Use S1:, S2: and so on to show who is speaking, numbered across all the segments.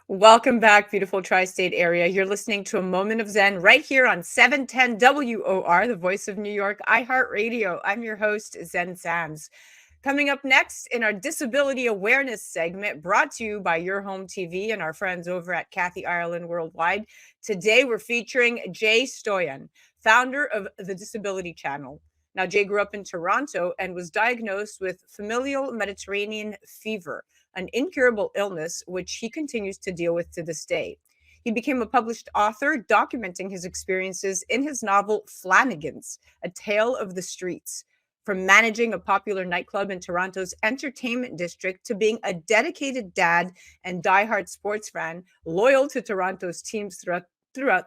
S1: Welcome back, beautiful tri-state area. You're listening to A Moment of Zen right here on 710 WOR, the voice of New York, iHeartRadio. I'm your host, Zen Sams. Coming up next in our disability awareness segment, brought to you by Your Home TV and our friends over at Kathy Ireland Worldwide. Today, we're featuring Jay Stoyan, founder of the Disability Channel. Now, Jay grew up in Toronto and was diagnosed with Familial Mediterranean Fever, an incurable illness which he continues to deal with to this day. He became a published author, documenting his experiences in his novel Flanagan's, A Tale of the Streets. From managing a popular nightclub in Toronto's entertainment district to being a dedicated dad and diehard sports fan, loyal to Toronto's teams throughout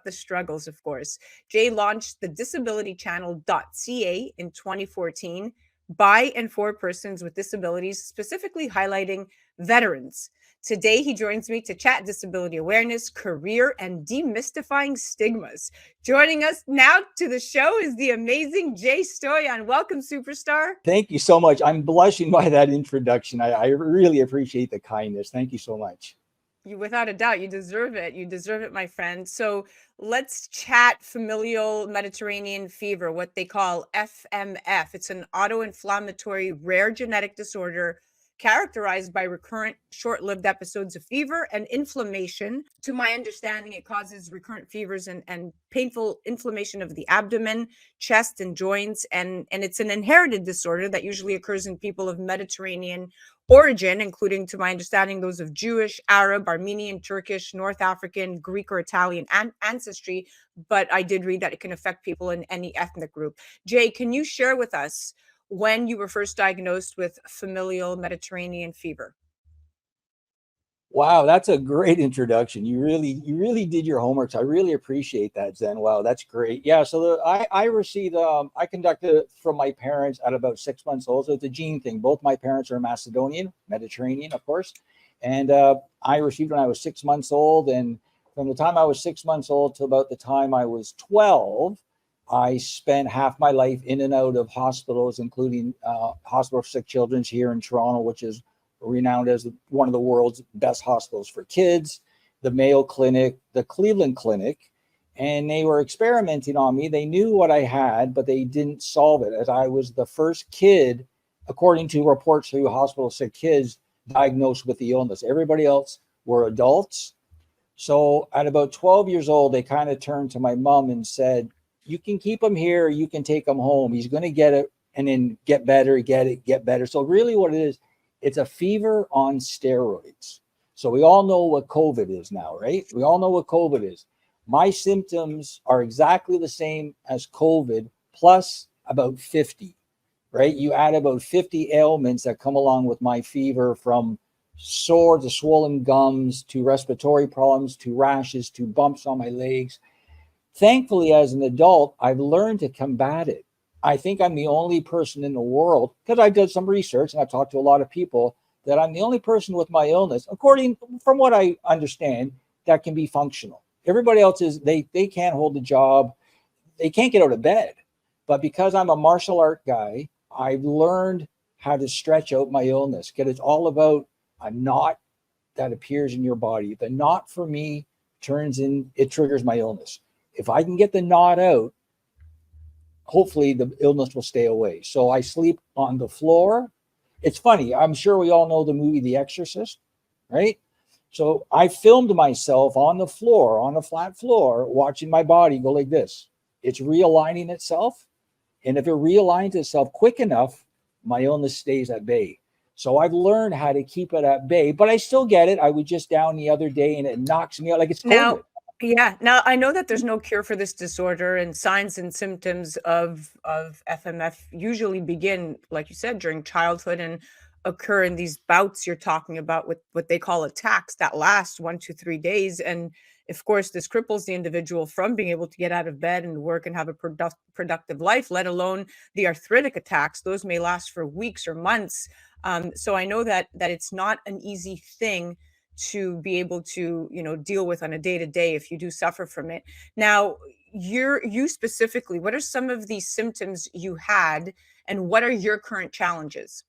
S1: the struggles, of course. Jay launched the disabilitychannel.ca in 2014 by and for persons with disabilities, specifically highlighting veterans. Today, he joins me to chat disability awareness, career, and demystifying stigmas. Joining us now to the show is the amazing Jay Stoyan. Welcome, superstar.
S2: Thank you so much. I'm blushing by that introduction. I really appreciate the kindness. Thank you so much.
S1: Without a doubt, you deserve it. You deserve it, my friend. So let's chat familial Mediterranean fever, what they call FMF. It's an autoinflammatory rare genetic disorder characterized by recurrent short-lived episodes of fever and inflammation. To my understanding, it causes recurrent fevers and painful inflammation of the abdomen, chest, and joints. And it's an inherited disorder that usually occurs in people of Mediterranean origin, including, to my understanding, those of Jewish, Arab, Armenian, Turkish, North African, Greek, or Italian ancestry. But I did read that it can affect people in any ethnic group. Jay, can you share with us when you were first diagnosed with familial Mediterranean fever?
S2: Wow, that's a great introduction. You really did your homework. So I really appreciate that, Zen. Wow, that's great. Yeah, so I received I conducted it from my parents at about 6 months old. So it's a gene thing. Both my parents are Macedonian, Mediterranean, of course, and I received when I was 6 months old. And from the time I was 6 months old to about the time I was 12, I spent half my life in and out of hospitals, including Hospital for Sick Children's here in Toronto, which is renowned as one of the world's best hospitals for kids, the Mayo Clinic, the Cleveland Clinic, and they were experimenting on me. They knew what I had, but they didn't solve it, as I was the first kid, according to reports through Hospital for Sick Kids, diagnosed with the illness. Everybody else were adults. So at about 12 years old, they kind of turned to my mom and said, you can keep him here, you can take him home. He's going to get it and then get better, get better. So really what it is, it's a fever on steroids. So we all know what COVID is now, right? We all know what COVID is. My symptoms are exactly the same as COVID, plus about 50, right? You add about 50 ailments that come along with my fever, from sore to swollen gums, to respiratory problems, to rashes, to bumps on my legs. Thankfully, as an adult, I've learned to combat it. I think I'm the only person in the world, because I've done some research and I've talked to a lot of people, that I'm the only person with my illness, according from what I understand, that can be functional. Everybody else is, they can't hold a job, they can't get out of bed. But because I'm a martial art guy, I've learned how to stretch out my illness, because it's all about a knot that appears in your body. The knot for me it triggers my illness. If I can get the knot out, hopefully the illness will stay away. So I sleep on the floor. It's funny. I'm sure we all know the movie The Exorcist, right? So I filmed myself on the floor, on a flat floor, watching my body go like this. It's realigning itself. And if it realigns itself quick enough, my illness stays at bay. So I've learned how to keep it at bay, but I still get it. I was just down the other day and it knocks me out like it's COVID.
S1: Now I know that there's no cure for this disorder, and signs and symptoms of FMF usually begin, like you said, during childhood and occur in these bouts you're talking about, with what they call attacks that last 1 to 3 days. And of course, this cripples the individual from being able to get out of bed and work and have a productive life, let alone the arthritic attacks. Those may last for weeks or months. So I know that it's not an easy thing to be able to, deal with on a day-to-day if you do suffer from it. Now, you specifically, what are some of these symptoms you had, and what are your current challenges?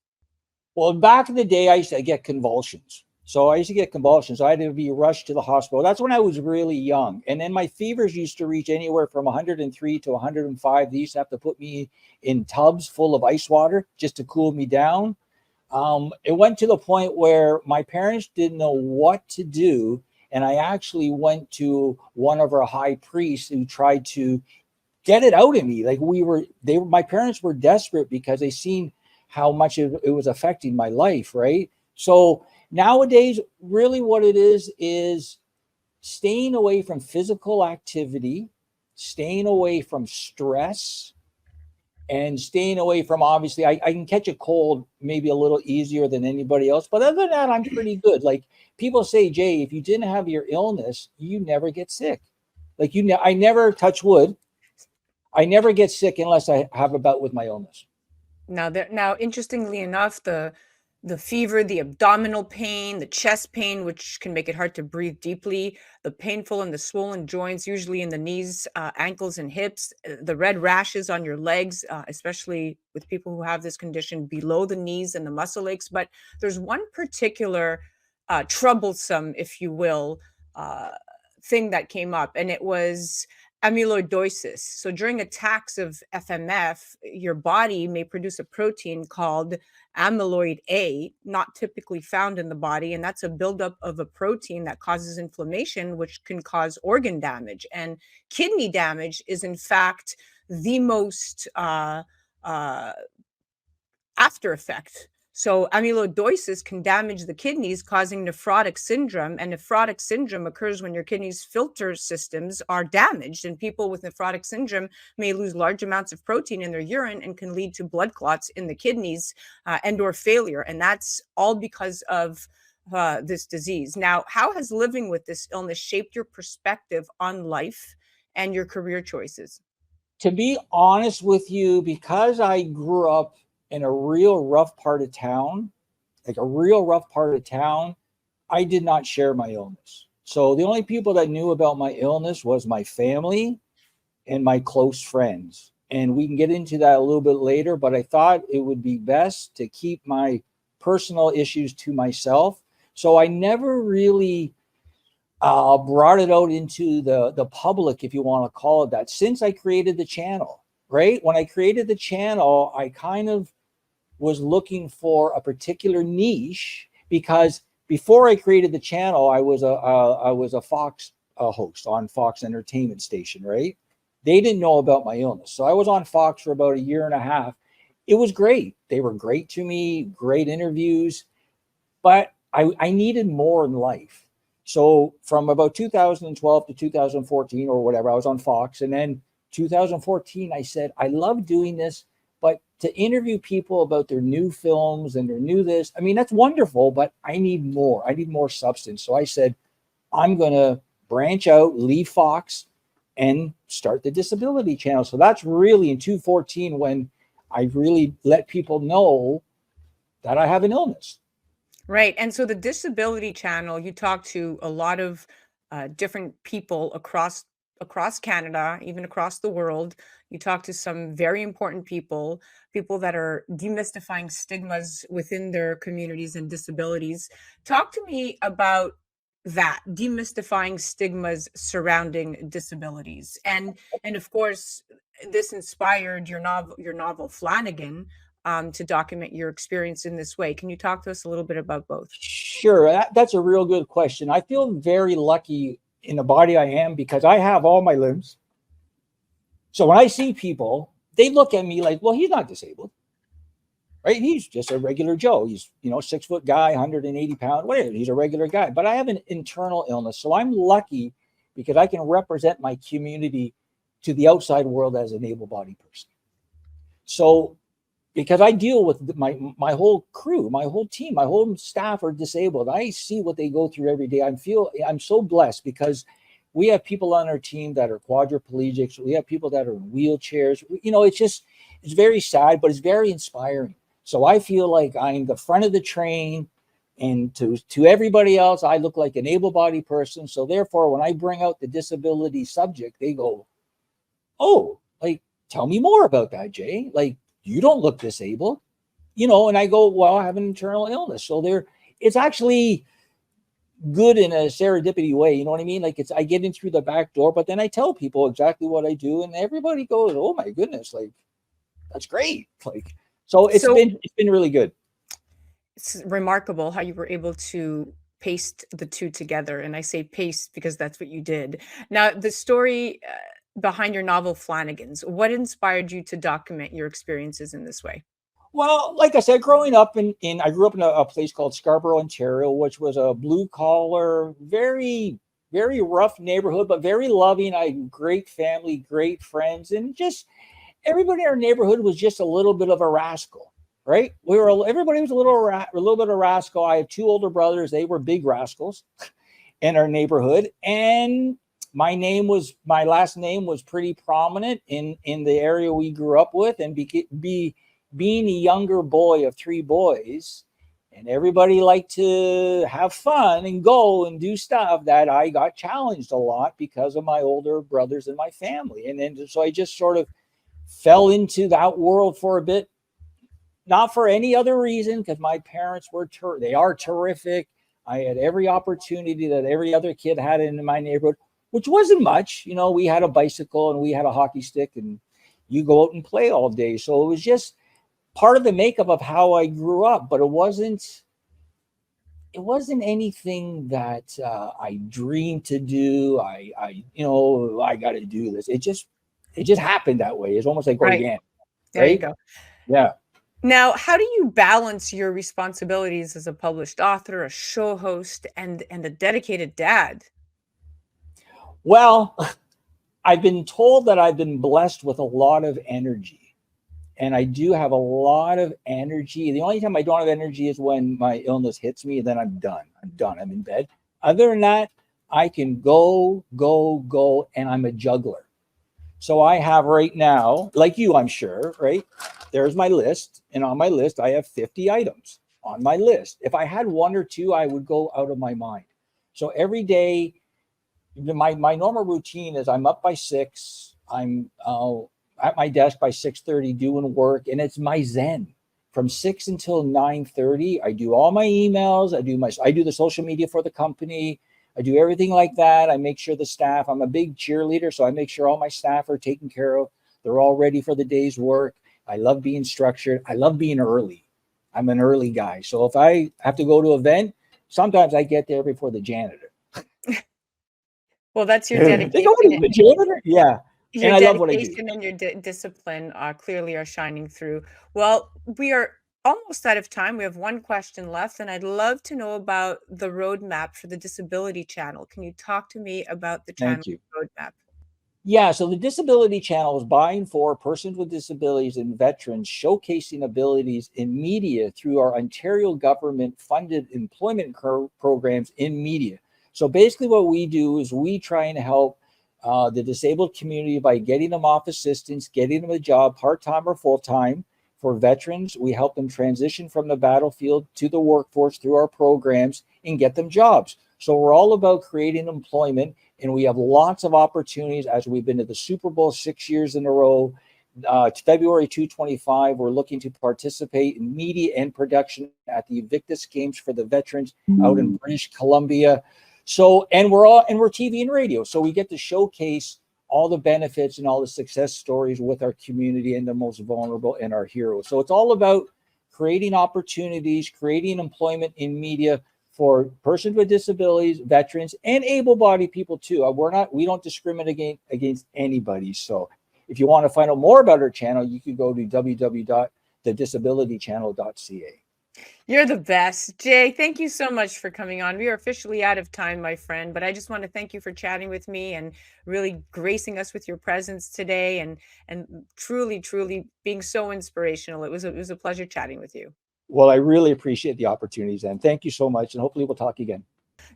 S2: Well, back in the day, I used to get convulsions. So I used to get convulsions. So I had to be rushed to the hospital. That's when I was really young. And then my fevers used to reach anywhere from 103 to 105. They used to have to put me in tubs full of ice water just to cool me down. It went to the point where my parents didn't know what to do. And I actually went to one of our high priests who tried to get it out of me. Like my parents were desperate because they seen how much it was affecting my life. Right. So nowadays, really what it is staying away from physical activity, staying away from stress, and staying away from, obviously, I can catch a cold maybe a little easier than anybody else, but other than that, I'm pretty good. Like people say, Jay, if you didn't have your illness, you never get sick. Like I never, touch wood, I never get sick unless I have a bout with my illness.
S1: Now, interestingly enough, the fever, the abdominal pain, the chest pain, which can make it hard to breathe deeply, the painful and the swollen joints, usually in the knees, ankles, and hips, the red rashes on your legs, especially with people who have this condition below the knees and the muscle aches. But there's one particular troublesome, if you will, uh, thing that came up, and it was amyloidosis. So during attacks of FMF, your body may produce a protein called amyloid A, not typically found in the body. And that's a buildup of a protein that causes inflammation, which can cause organ damage. And kidney damage is, in fact, the most uh, after effect. So amyloidosis can damage the kidneys, causing nephrotic syndrome. And nephrotic syndrome occurs when your kidneys' filter systems are damaged. And people with nephrotic syndrome may lose large amounts of protein in their urine and can lead to blood clots in the kidneys and/or failure. And that's all because of this disease. Now, how has living with this illness shaped your perspective on life and your career choices?
S2: To be honest with you, because I grew up in a real rough part of town, like a real rough part of town, I did not share my illness. So the only people that knew about my illness was my family and my close friends. And we can get into that a little bit later, but I thought it would be best to keep my personal issues to myself. So I never really brought it out into the public, if you want to call it that, since I created the channel. Right when I created the channel, I kind of was looking for a particular niche, because before I created the channel, I was a Fox host on Fox Entertainment Station. Right, they didn't know about my illness, so I was on Fox for about a year and a half. It was great. They were great to me, great interviews, but I needed more in life. So from about 2012 to 2014 or whatever, I was on Fox. And then 2014, I said, I love doing this, but to interview people about their new films and their new this, I mean, that's wonderful, but I need more. I need more substance. So I said, I'm going to branch out, leave Fox, and start the disability channel. So that's really in 2014 when I really let people know that I have an illness.
S1: Right. And so the disability channel, you talk to a lot of different people across Canada, even across the world. You talk to some very important people, people that are demystifying stigmas within their communities and disabilities. Talk to me about that, demystifying stigmas surrounding disabilities. And of course, this inspired your novel Flanagan, to document your experience in this way. Can you talk to us a little bit about both?
S2: Sure, that's a real good question. I feel very lucky in the body I am because I have all my limbs. So when I see people, they look at me like, well, he's not disabled, right? He's just a regular Joe. He's, 6-foot guy, 180 pounds, whatever. He's a regular guy. But I have an internal illness. So I'm lucky because I can represent my community to the outside world as an able-bodied person. So because I deal with my whole crew, my whole team, my whole staff are disabled. I see what they go through every day. I'm so blessed because we have people on our team that are quadriplegics. We have people that are in wheelchairs. It's very sad, but it's very inspiring. So I feel like I'm the front of the train, and to everybody else, I look like an able-bodied person. So therefore, when I bring out the disability subject, they go, "Oh, like, tell me more about that, Jay. Like, you don't look disabled," and I go, well, I have an internal illness. So it's actually, good in a serendipity way. You know what I mean? Like I get in through the back door, but then I tell people exactly what I do, and everybody goes, "Oh my goodness, like that's great!" Like so,
S1: So
S2: it's been really good.
S1: it's remarkable how you were able to paste the two together. And I say paste because that's what you did. Now, the story behind your novel Flanagan's, what inspired you to document your experiences in this way?
S2: Well, like I said, growing up I grew up in a place called Scarborough, Ontario, which was a blue collar, very rough neighborhood, but very loving. I great family, great friends, and just everybody in our neighborhood was just a little bit of a rascal, right? Everybody was a little bit of a rascal. I have two older brothers; they were big rascals in our neighborhood, and my last name was pretty prominent in the area we grew up with, and being a younger boy of three boys, and everybody liked to have fun and go and do stuff, that I got challenged a lot because of my older brothers in my family. And then so I just sort of fell into that world for a bit, not for any other reason, because my parents they are terrific. I had every opportunity that every other kid had in my neighborhood, which wasn't much. You know, we had a bicycle and we had a hockey stick, and you go out and play all day. So it was just part of the makeup of how I grew up, but it wasn't anything that I dreamed to do. I got to do this. It just happened that way. It's almost like
S1: Right.
S2: organic,
S1: There you
S2: right?
S1: go.
S2: Yeah.
S1: Now, how do you balance your responsibilities as a published author, a show host, and a dedicated dad?
S2: Well, I've been told that I've been blessed with a lot of energy, and I do have a lot of energy. The only time I don't have energy is when my illness hits me, and then I'm done. I'm done. I'm in bed. Other than that, I can go, go, go, and I'm a juggler. So I have right now, like you, I'm sure, right? There's my list. And on my list, I have 50 items on my list. If I had one or two, I would go out of my mind. So every day, my normal routine is I'm up by 6. I'm at my desk by 6:30 doing work, and it's my zen. From 6 until 9:30, I do all my emails. I do the social media for the company. I do everything like that. I make sure the staff. I'm a big cheerleader, so I make sure all my staff are taken care of. They're all ready for the day's work. I love being structured. I love being early. I'm an early guy, so if I have to go to an event, sometimes I get there before the janitor.
S1: Well, that's your
S2: They go, "What is
S1: dedication.
S2: the janitor?" Yeah,
S1: Your
S2: and I love what I do.
S1: dedication and your discipline clearly are shining through. Well, we are almost out of time. We have one question left, and I'd love to know about the roadmap for the Disability Channel. Can you talk to me about the channel
S2: Thank you.
S1: roadmap?
S2: Yeah, so the Disability Channel is buying for persons with disabilities and veterans, showcasing abilities in media through our Ontario government funded employment programs in media. So basically, what we do is we try and help the disabled community by getting them off assistance, getting them a job, part time or full time. For veterans, we help them transition from the battlefield to the workforce through our programs and get them jobs. So we're all about creating employment, and we have lots of opportunities as we've been to the Super Bowl 6 years in a row. February 225, we're looking to participate in media and production at the Invictus Games for the veterans out in British Columbia. So, and we're TV and radio, so we get to showcase all the benefits and all the success stories with our community and the most vulnerable and our heroes. So it's all about creating opportunities, creating employment in media for persons with disabilities, veterans, and able-bodied people too. We don't discriminate against anybody. So if you want to find out more about our channel, you can go to www.thedisabilitychannel.ca.
S1: You're the best. Jay, thank you so much for coming on. We are officially out of time, my friend, but I just want to thank you for chatting with me and really gracing us with your presence today and truly, truly being so inspirational. It was a pleasure chatting with you.
S2: Well, I really appreciate the opportunities, and thank you so much, and hopefully we'll talk again.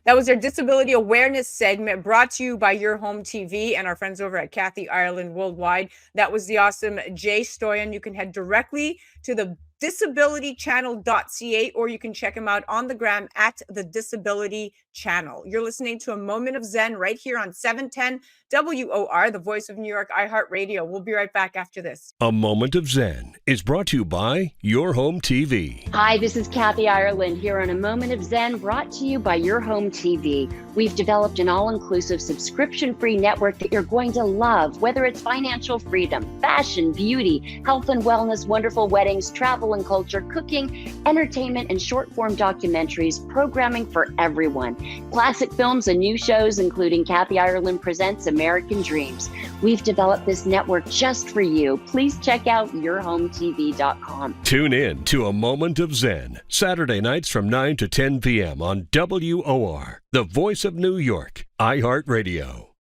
S1: That was our disability awareness segment brought to you by Your Home TV and our friends over at Kathy Ireland Worldwide. That was the awesome Jay Stoyan. You can head directly to the disabilitychannel.ca, or you can check him out on the gram at the Disability Channel. You're listening to A Moment of Zen right here on 710 WOR, the voice of New York, iHeartRadio. We'll be right back after this.
S3: A Moment of Zen is brought to you by Your Home TV.
S4: Hi, this is Kathy Ireland here on A Moment of Zen, brought to you by Your Home TV. We've developed an all-inclusive subscription-free network that you're going to love, whether it's financial freedom, fashion, beauty, health and wellness, wonderful weddings, travel and culture, cooking, entertainment, and short-form documentaries, programming for everyone. Classic films and new shows, including Kathy Ireland Presents American Dreams. We've developed this network just for you. Please check out yourhometv.com.
S3: Tune in to A Moment of Zen, Saturday nights from 9 to 10 p.m. on WOR, the voice of New York, iHeartRadio.